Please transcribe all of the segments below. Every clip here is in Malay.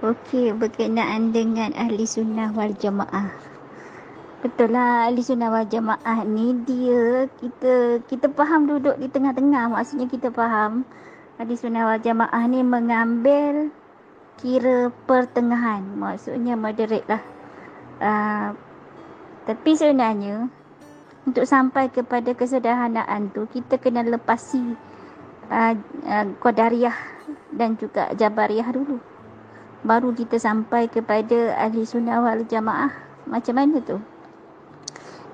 Okey, berkenaan dengan ahli sunnah wal jamaah. Betul lah, ahli sunnah wal jamaah ni kita faham duduk di tengah-tengah. Maksudnya kita faham ahli sunnah wal jamaah ni mengambil kira pertengahan. Maksudnya moderate lah. Tapi sebenarnya untuk sampai kepada kesederhanaan tu kita kena lepasi Qadariyah dan juga Jabariyah dulu. Baru kita sampai kepada ahli sunnah wal jamaah. Macam mana tu?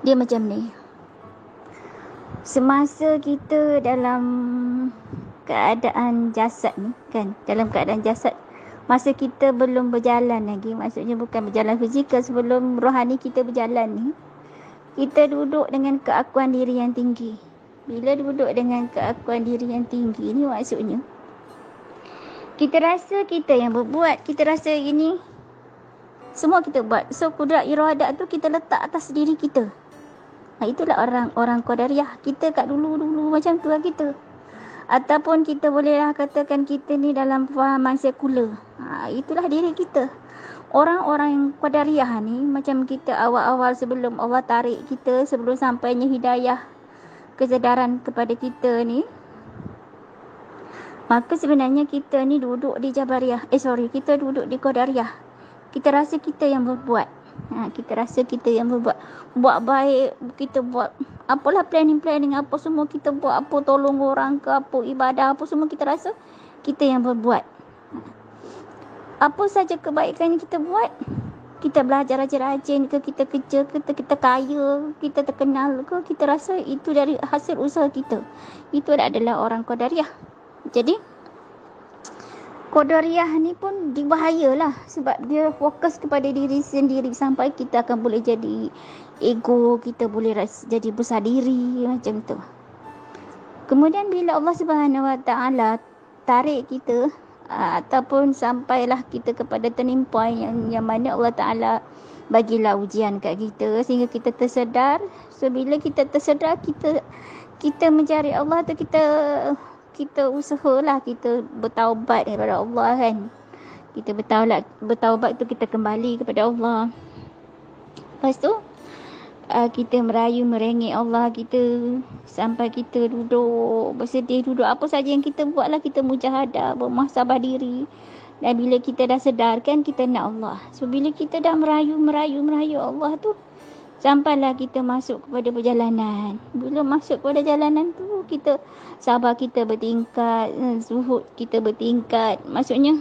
Dia macam ni. Semasa kita dalam keadaan jasad ni kan, dalam keadaan jasad, masa kita belum berjalan lagi, maksudnya bukan berjalan fizikal, sebelum rohani kita berjalan ni, kita duduk dengan keakuan diri yang tinggi. Bila duduk dengan keakuan diri yang tinggi ni, maksudnya kita rasa kita yang berbuat, kita rasa ini semua kita buat. So kudrat iradat tu kita letak atas diri kita. Itulah orang Qadariyah. Kita kat dulu-dulu macam tu lah kita. Ataupun kita bolehlah katakan kita ni dalam fahaman sekular. Itulah diri kita. Orang-orang Qadariyah ni macam kita awal-awal sebelum Allah tarik kita, sebelum sampainya hidayah kesedaran kepada kita ni, maka sebenarnya kita ni duduk di Jabariyah. Kita duduk di Qadariyah. Kita rasa kita yang berbuat. Kita rasa kita yang berbuat. Buat baik, kita buat apalah planning apa semua kita buat, apa tolong orang ke, apa ibadah, apa semua kita rasa kita yang berbuat. Apa saja kebaikan yang kita buat, kita belajar rajin-rajin ke, kita kerja ke, kita kaya, kita terkenal ke, kita rasa itu dari hasil usaha kita. Itu adalah orang Qadariyah. Jadi Qadariyah ni pun dibahayalah sebab dia fokus kepada diri sendiri sampai kita akan boleh jadi ego, kita boleh jadi besar diri macam tu. Kemudian bila Allah Subhanahu Wa Taala tarik kita ataupun sampailah kita kepada turning point yang mana Allah Taala bagilah ujian kat kita sehingga kita tersedar. So bila kita tersedar, kita mencari Allah tu, kita usahalah kita bertaubat kepada Allah kan. Kita bertaubat tu kita kembali kepada Allah. Lepas tu kita merayu merengek Allah kita sampai kita duduk bersedih, duduk apa saja yang kita buatlah, kita mujahadah, bermuhasabah diri. Dan bila kita dah sedar kan kita nak Allah. So bila kita dah merayu Allah tu, sampailah kita masuk kepada perjalanan. Bila masuk kepada jalanan tu, kita sabar kita bertingkat, zuhud kita bertingkat. Maksudnya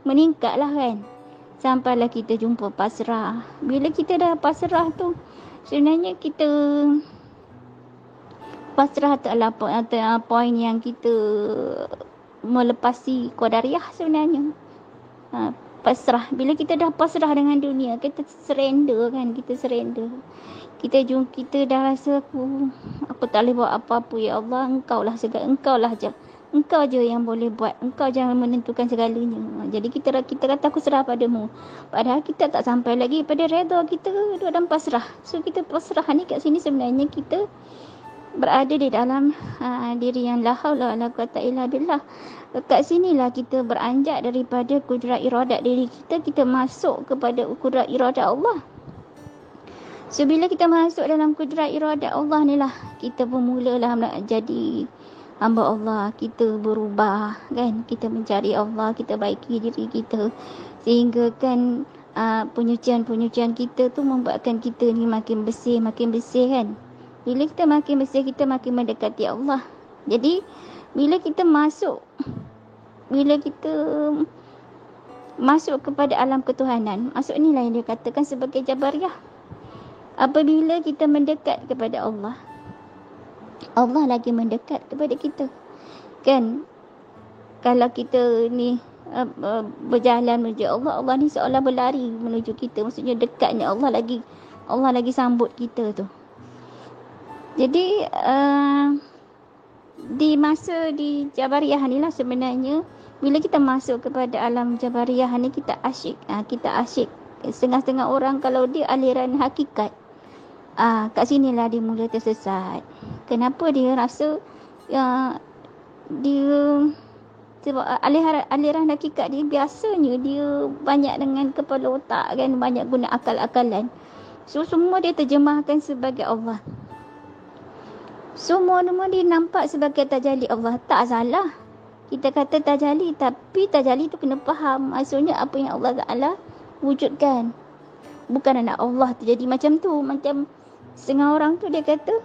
meningkatlah kan. Sampailah kita jumpa pasrah. Bila kita dah pasrah tu, sebenarnya kita pasrah adalah poin yang kita melepasi Qadariyah sebenarnya. Pasrah. Bila kita dah pasrah dengan dunia, kita surrender kan, kita surrender. Kita dah rasa aku tak boleh buat apa-apa, ya Allah, engkaulah segala, engkaulah je. Engkau je yang boleh buat, engkau jangan menentukan segalanya. Jadi kita kata aku serah padamu. Padahal kita tak sampai lagi pada redha, kita dalam pasrah. So kita pasrah ni kat sini sebenarnya kita berada di dalam diri yang la haula wala quwata illa billah. Kat sinilah kita beranjak daripada kudrat iradat diri kita masuk kepada kudrat iradat Allah. So bila kita masuk dalam kudrat iradat Allah ni lah, kita bermulalah nak jadi hamba Allah. Kita berubah kan, kita mencari Allah, kita baiki diri kita sehingga kan penyucian kita tu membuatkan kita ni makin bersih kan. Bila kita makin bersih, kita makin mendekati Allah. Jadi bila kita masuk kepada alam ketuhanan, masuk inilah yang dia katakan sebagai Jabariyah. Apabila kita mendekat kepada Allah, Allah lagi mendekat kepada kita. Kan? Kalau kita ni berjalan menuju Allah, Allah ni seolah berlari menuju kita. Maksudnya dekatnya Allah lagi sambut kita tu. Jadi di masa di Jabariyah ni lah sebenarnya, bila kita masuk kepada alam Jabariyah ni, kita asyik. Setengah-setengah orang kalau dia aliran hakikat, kat sinilah dia mula tersesat. Kenapa? Dia rasa dia Sebab aliran hakikat dia biasanya dia banyak dengan kepala otak kan, banyak guna akal-akalan. So semua dia terjemahkan sebagai Allah. Semua dia nampak sebagai tajalli Allah. Tak salah kita kata tajalli, tapi tajalli tu kena faham maksudnya apa yang Allah Ta'ala wujudkan. Bukan anak Allah tu jadi macam tu. Macam setengah orang tu dia kata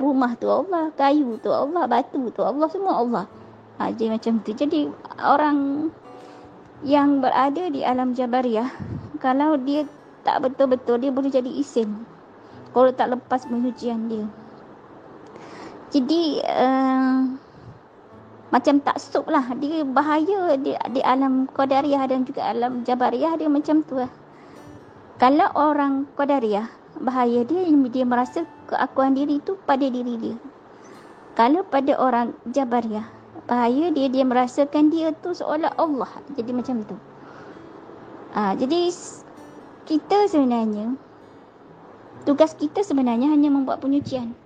rumah tu Allah, kayu tu Allah, batu tu Allah, semua Allah. Jadi macam tu. Jadi orang yang berada di alam Jabariyah, kalau dia tak betul-betul, dia boleh jadi isim kalau tak lepas pengujian dia. Jadi macam taksub lah. Dia bahaya di alam Qadariyah dan juga alam Jabariyah. Dia macam tu lah. Kalau orang Qadariyah, bahaya dia merasa keakuan diri tu pada diri dia. Kalau pada orang Jabariyah, bahaya dia merasakan dia tu seolah Allah. Jadi macam tu. Jadi kita sebenarnya, tugas kita sebenarnya hanya membuat penyucian.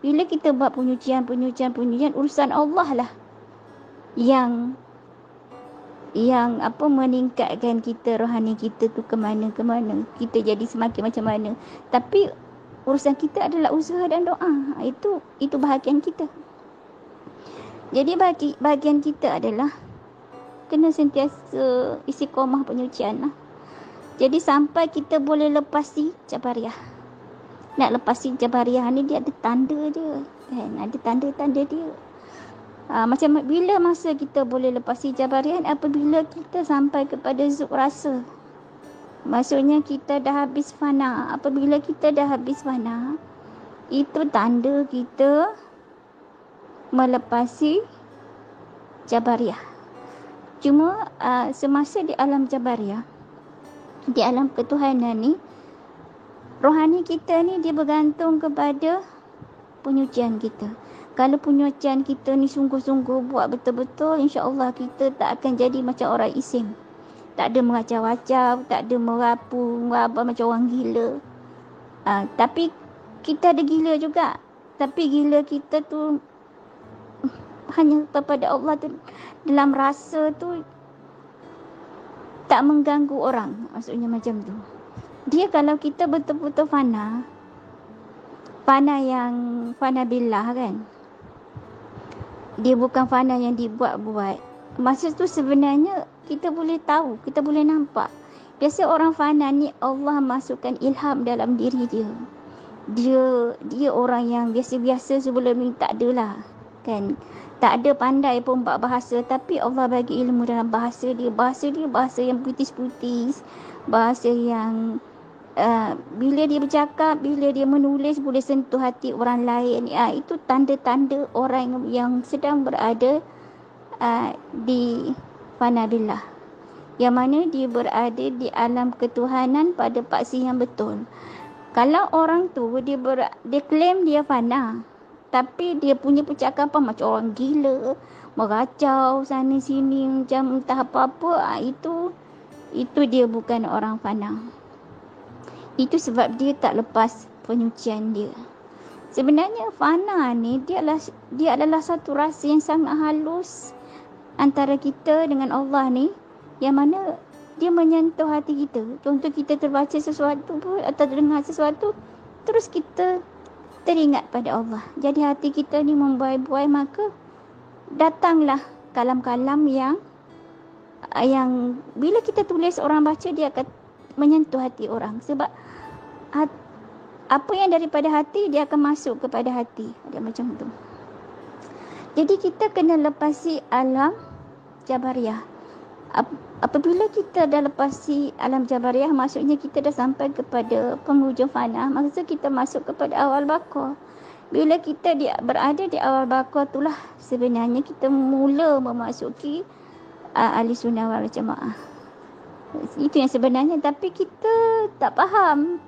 Bila kita buat penyucian, urusan Allah lah yang meningkatkan kita, rohani kita tu ke mana-mana. Kita jadi semakin macam mana. Tapi urusan kita adalah usaha dan doa. Itu bahagian kita. Jadi bahagian kita adalah kena sentiasa istiqamah penyucian lah. Jadi sampai kita boleh lepasi Jabariyah. Nak lepasi Jabariyah ni dia ada tanda dia kan, ada tanda-tanda dia. Macam bila masa kita boleh lepasi Jabariyah, apabila kita sampai kepada zuk rasa. Maksudnya kita dah habis fana. Apabila kita dah habis fana, itu tanda kita melepasi Jabariyah. Cuma semasa di alam Jabariyah, di alam ketuhanan ni, rohani kita ni dia bergantung kepada penyucian kita. Kalau penyucian kita ni sungguh-sungguh buat betul-betul, insya-Allah kita tak akan jadi macam orang isim. Tak ada mengacau-acau, tak ada merapu, macam orang gila. Tapi kita ada gila juga. Tapi gila kita tu hanya kepada Allah tu, dalam rasa tu tak mengganggu orang. Maksudnya macam tu. Dia kalau kita betul-betul fana yang fana billah kan, dia bukan fana yang dibuat-buat. Masa tu sebenarnya kita boleh tahu, kita boleh nampak. Biasa orang fana ni Allah masukkan ilham dalam diri dia. Dia orang yang biasa-biasa sebelum ni tak adalah kan. Tak ada pandai pun buat bahasa, tapi Allah bagi ilmu dalam bahasa dia. Bahasa yang puitis-puitis, bahasa yang bila dia bercakap, bila dia menulis boleh sentuh hati orang lain. Itu tanda-tanda orang yang sedang berada di fana billah, yang mana dia berada di alam ketuhanan pada paksi yang betul. Kalau orang tu dia claim dia fana, tapi dia punya percakapan macam orang gila, meracau sana sini macam entah apa-apa, itu dia bukan orang fana. Itu sebab dia tak lepas penyucian dia. Sebenarnya fana ni dia adalah satu rasa yang sangat halus antara kita dengan Allah ni, yang mana dia menyentuh hati kita. Contoh kita terbaca sesuatu pun atau dengar sesuatu, terus kita teringat pada Allah. Jadi hati kita ni membuai-buai, maka datanglah kalam-kalam yang bila kita tulis, orang baca dia akan menyentuh hati orang. Sebab apa yang daripada hati dia akan masuk kepada hati. Dia macam tu. Jadi kita kena lepasi alam Jabariyah. Apabila kita dah lepasi alam Jabariyah, maksudnya kita dah sampai kepada penghujung fana. Maksudnya kita masuk kepada awal baqa. Bila kita berada di awal baqa, itulah sebenarnya kita mula memasuki ahli sunnah wal jamaah. Itu yang sebenarnya. Tapi kita tak faham.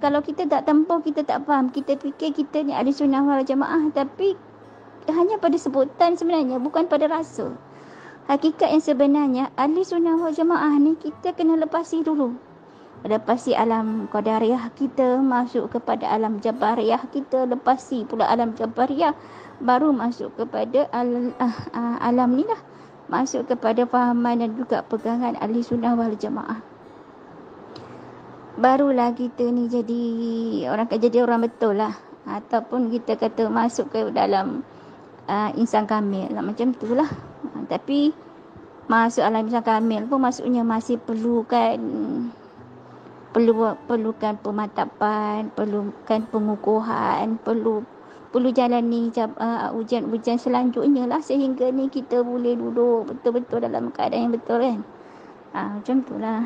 Kalau kita tak tempuh, kita tak faham. Kita fikir kita ni ahli sunnah wal jamaah, tapi hanya pada sebutan sebenarnya, bukan pada rasa. Hakikat yang sebenarnya ahli sunnah wal jamaah ni kita kena lepasi dulu. Lepasi alam qadariyah kita, masuk kepada alam jabariyah kita, lepasi pula alam jabariyah, baru masuk kepada alam ni lah, masuk kepada fahaman dan juga pegangan ahli sunnah wal jamaah. Barulah kita ni jadi orang betul lah, ataupun kita kata masuk ke dalam insan kamil lah, macam tu lah. Tapi masuk alam insan kamil pun maksudnya masih perlukan pemantapan, perlukan pengukuhan, perlu jalani ujian selanjutnya lah, sehingga ni kita boleh duduk betul-betul dalam keadaan yang betul kan. Macam tu lah.